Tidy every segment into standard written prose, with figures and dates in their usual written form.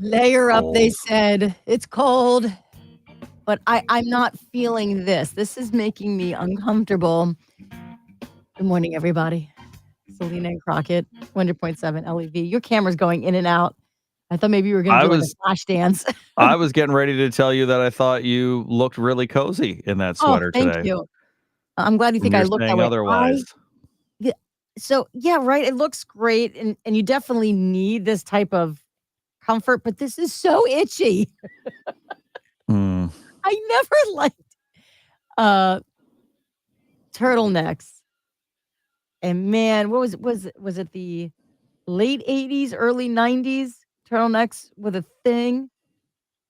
Layer up, they Cold. said. It's cold, but I'm not feeling this. This is making me uncomfortable. Good morning, everybody. Selena and Crockett, 100.7 LEV. Your camera's going in and out. I thought maybe you were going to I do like a was flash dance. I was getting ready to tell you that I thought you looked really cozy in that Oh, sweater thank today. you. I'm glad you think And I you're look that saying way. otherwise. Yeah, so yeah, right. It looks great, and you definitely need this type of comfort, but this is so itchy. Mm. I never liked uh turtlenecks. And man, what was it the late 80s, early 90s? Turtlenecks were the thing.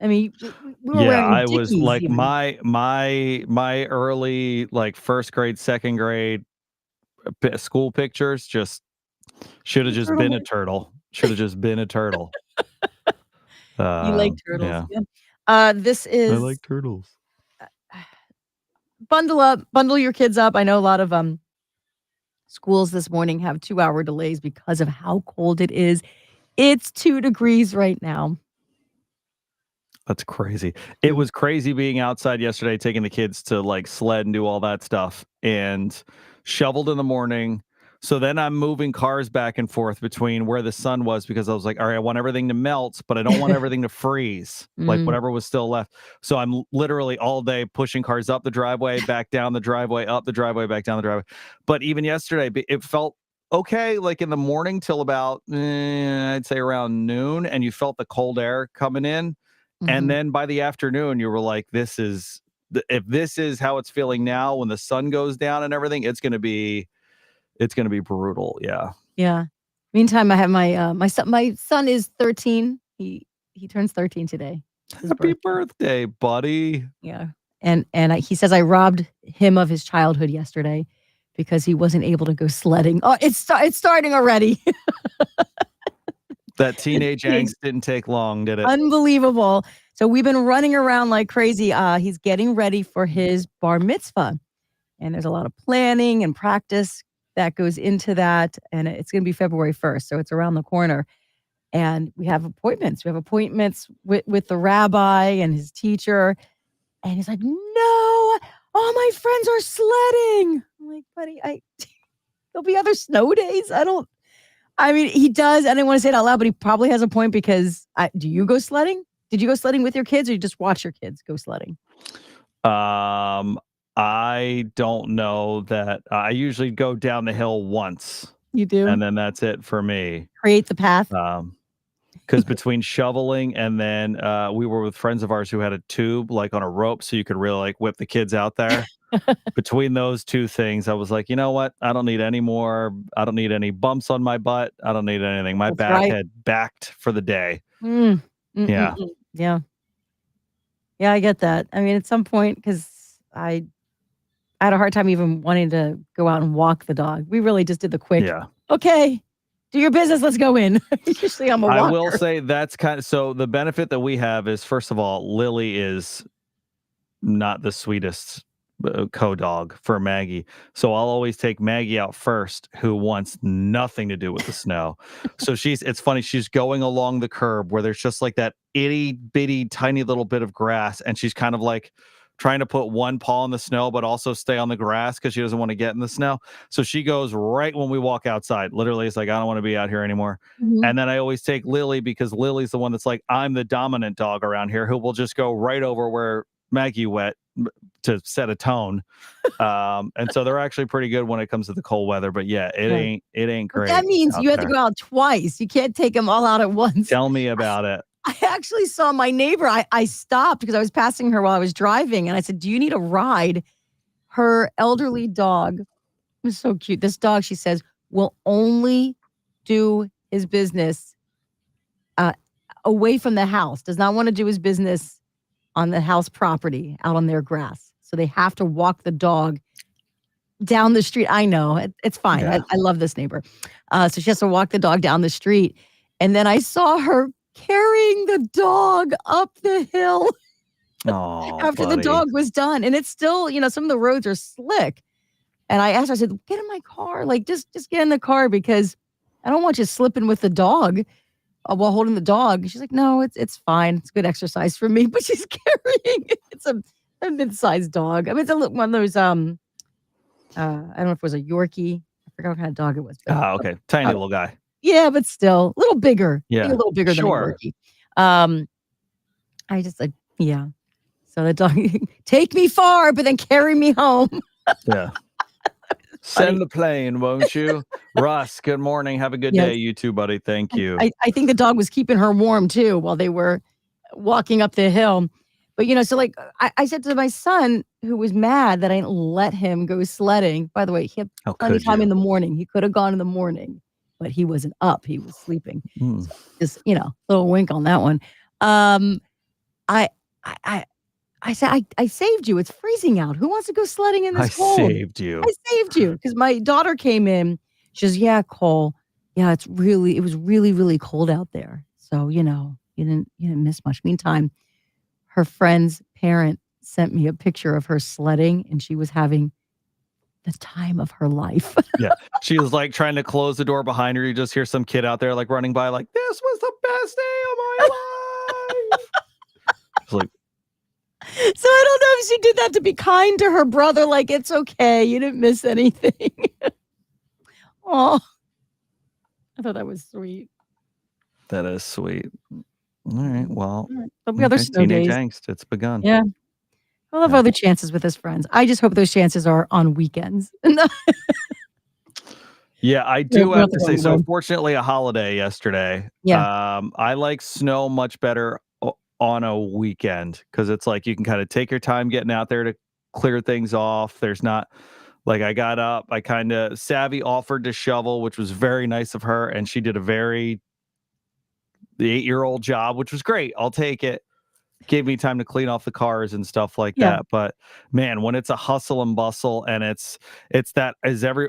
I mean, we were Yeah, wearing I was dickies like even. my early like first grade, second grade school pictures just should have just been a Turtleneck. turtle. Should have just been a turtle. You like turtles, Yeah. yeah. This I is like turtles. bundle up, bundle your kids up. I know a lot of schools this morning have 2-hour delays because of how cold it is. It's 2 degrees right now. That's crazy. It was crazy being outside yesterday, taking the kids to like sled and do all that stuff and shoveled in the morning. So then I'm moving cars back and forth between where the sun was because I was like, all right, I want everything to melt, but I don't want everything to freeze, like Mm. whatever was still left. So I'm literally all day pushing cars up the driveway, back down the driveway, up the driveway, back down the driveway. But even yesterday, it felt okay, like in the morning till about, I'd say around noon, and you felt the cold air coming in. And Mhm. then by the afternoon, you were like, if this is how it's feeling now when the sun goes down and everything, it's gonna be brutal. Yeah. Yeah. Meantime, I have my son is 13. He turns 13 today. It's his Happy birthday. birthday, buddy. Yeah. And he says I robbed him of his childhood yesterday because he wasn't able to go sledding. Oh, it's starting already. That teenage Teenage angst didn't take long, did it? Unbelievable. So we've been running around like crazy. He's getting ready for his bar mitzvah. And there's a lot of planning and practice that goes into that. And it's going to be February 1st. So it's around the corner. And we have appointments. We have appointments with the rabbi and his teacher. And he's like, no, all my friends are sledding. I'm like, buddy, there'll be other snow days. I mean, he does. I didn't want to say it out loud, but he probably has a point because do you go sledding? Did you go sledding with your kids or you just watch your kids go sledding? Um, I don't know that I usually go down the hill once, You do? and then that's it for me. Create the path? Because between shoveling and then we were with friends of ours who had a tube like on a rope so you could really like whip the kids out there. Between those two things, I was like, you know what? I don't need any more. I don't need any bumps on my butt. I don't need anything. My That's back right. had backed for the day. Mm, Yeah. yeah. Yeah, I get that. I mean, at some point, because I had a hard time even wanting to go out and walk the dog. We really just did the quick, Yeah. okay, do your business, let's go in. Usually I'm a I will walker. say that's kind of so the benefit that we have is, first of all, Lily is not the sweetest co-dog for Maggie. So I'll always take Maggie out first, who wants nothing to do with the snow. So it's funny, she's going along the curb where there's just like that itty bitty tiny little bit of grass, and she's kind of like trying to put one paw in the snow but also stay on the grass because she doesn't want to get in the snow. So she goes right when we walk outside. Literally, it's like, I don't want to be out here anymore. Mhm. And then I always take Lily because Lily's the one that's like, I'm the dominant dog around here, who will just go right over where Maggie went to set a tone. And so they're actually pretty good when it comes to the cold weather. But yeah, Yeah. it ain't But that great means out you have to there. go out twice. You can't take them all out at once. Tell me about it. I actually saw my neighbor. I stopped because I was passing her while I was driving, and I said, "Do you need a ride?" Her elderly dog was so cute. This dog, she says, will only do his business uh, away from the house. Does not want to do his business on the house property, out on their grass. So they have to walk the dog down the street. I know it's fine. Yeah. I love this neighbor. So she has to walk the dog down the street, and then I saw her carrying the dog up the hill Oh, after the buddy. dog was done. And it's still, some of the roads are slick. And I asked her, I said, get in my car. Like, just get in the car because I don't want you slipping with the dog. while holding the dog. And she's like, "No, it's fine. It's good exercise for me." But she's carrying it's a mid-sized dog. I mean, it's one of those I don't know if it was a Yorkie. I forgot what kind of dog it was, but Okay. Tiny little guy. yeah, but still a little bigger. I think Yeah. a little bigger than a Sure. Yorkie. I just like, yeah. So the dog, take me far, but then carry me home. Yeah. Send the plane, won't you? Russ, good morning. Have a good Yes. day. You too, buddy. Thank you. I think the dog was keeping her warm too while they were walking up the hill. But so like I said to my son, who was mad that I didn't let him go sledding. By the way, he had How plenty of could time in you? the morning. He could have gone in the morning, but he wasn't up. He was sleeping. Mm. So just little wink on that one. I I I I said, I saved you. It's freezing out. Who wants to go sledding in I this cold? saved I you. saved you because my daughter came in. She says, "Yeah, Cole. Yeah, it was really, really cold out there. So, you didn't miss much." Meantime, her friend's parent sent me a picture of her sledding, and she was having the time of her life. Yeah. She was like trying to close the door behind her. You just hear some kid out there like running by, like, this was the best day of my life. It's like, So I don't know if she did that to be kind to her brother, like, "It's okay. You didn't miss anything." Oh, I thought that was sweet. that is sweet. All right. Well, All right. There'll be other okay. snow Teenage days. angst. It's begun. Yeah. We'll have Yeah. other chances with his friends. I just hope those chances are on weekends. No, Yeah, I no, do have to nothing on say, the so road. fortunately a holiday yesterday. Yeah. I like snow much better on a weekend because it's like you can kind of take your time getting out there to clear things off. There's not like I got up, I kind of Savvy offered to shovel, which was very nice of her, and she did the 8-year-old job, which was great. I'll take it. Gave me time to clean off the cars and stuff like Yeah. that. But man, when it's a hustle and bustle and it's that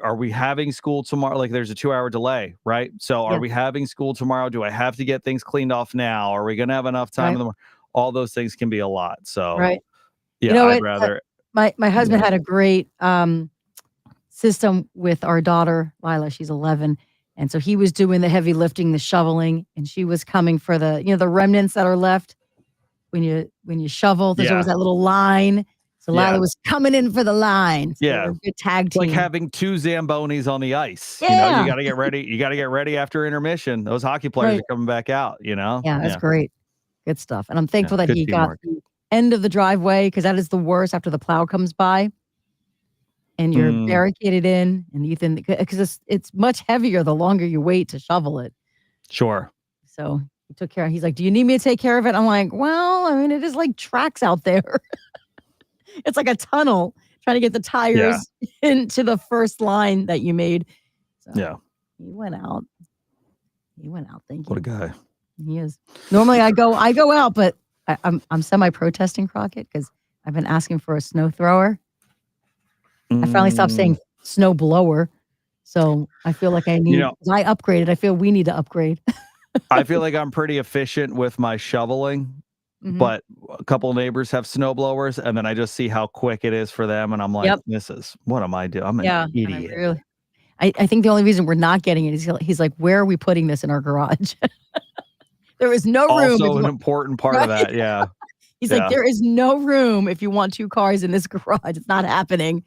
are we having school tomorrow? Like there's a 2-hour delay, right? So are Yeah. we having school tomorrow? Do I have to get things cleaned off now? Are we gonna have enough time in Right. the morning? All those things can be a lot. So Right. You yeah, know I'd what? rather My husband yeah. had a great system with our daughter, Lila. She's 11. And so he was doing the heavy lifting, the shoveling, and she was coming for the remnants that are left when you shovel. There's always Yeah. that little line. So Lila Yeah. was coming in for the line. So they were Yeah. a good tag Like team. having 2 Zambonis on the ice. You Yeah. gotta get ready. You gotta get ready after intermission. Those hockey players Right. are coming back out, Yeah, that's Yeah. great. Good stuff. And I'm Yeah. thankful that Good he got teamwork. the end of the driveway because that is the worst after the plow comes by and you're Mm, barricaded in and Ethan because it's much heavier the longer you wait to shovel it. sure. So he took care. He's like, "Do you need me to take care of it?" I'm like, "Well, I mean, it is like tracks out there. It's like a tunnel trying to get the Yeah. tires into the first line that you made." So Yeah. he went out. He went out. Thank What a you. guy. He is. Normally I go out, but I'm semi-protesting Crockett because I've been asking for a snow thrower. I finally stopped Mm, saying snow blower. So I feel like you know, I upgraded. I feel we need to upgrade. I feel like I'm pretty efficient with my shoveling, Mhm. but a couple neighbors have snow blowers, and then I just see how quick it is for them, and I'm like, Yep. what am I doing? I'm an Yeah. And idiot. I think the only reason we're not getting it is he's like, "Where are we putting this in our garage?" There is no room if Also you an want important part of right? that. Yeah. He's like, Yeah. "There is no room if you want 2 cars in this garage. It's not happening."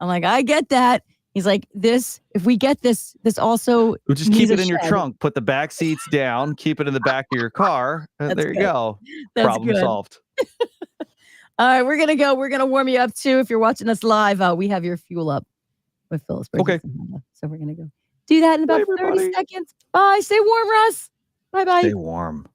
I'm like, "I get that." He's like, if we get this also We'll just needs keep a it in your shed." trunk, put the back seats down, keep it in the back of your car, and That's there you good. go. That's Problem good. solved. All right, we're gonna go. We're gonna warm you up too. If you're watching us live, we have your fuel up with Phyllis Bridges Okay. and Honda. So we're gonna go do that in Bye, about 30 everybody. seconds. Bye. Stay warm, Russ. Bye bye. Stay warm.